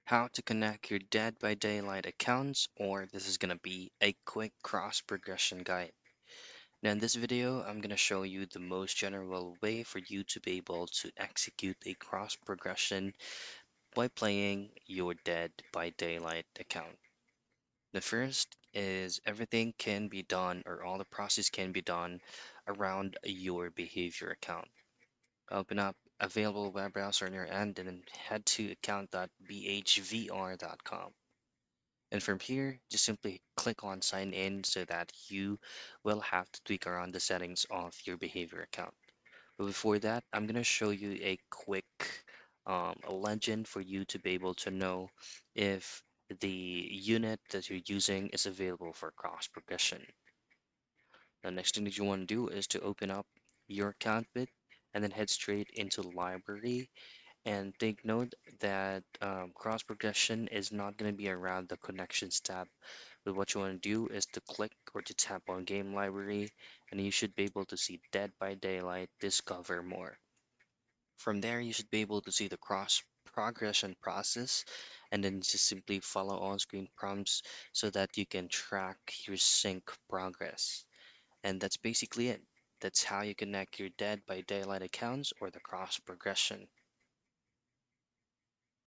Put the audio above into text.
how to connect your Dead by Daylight accounts, or this is gonna be a quick cross progression guide. Now in this video, I'm gonna show you the most general way for you to be able to execute a cross progression by playing your Dead by Daylight account. The first is everything can be done, or all the process can be done around your behavior account. Open up available web browser on your end and then head to account.bhvr.com. And from here, just simply click on sign in so that you will have to tweak around the settings of your behavior account. But before that, I'm going to show you a quick a legend for you to be able to know if the unit that you're using is available for cross progression. The next thing that you want to do is to open up your account bit and then head straight into library. And take note that cross progression is not going to be around the connections tab. But what you want to do is to click or to tap on game library, and you should be able to see Dead by Daylight Discover More. From there, you should be able to see the cross progression process, and then just simply follow on screen prompts so that you can track your sync progress. And that's basically it. That's how you connect your Dead by Daylight accounts or the cross progression.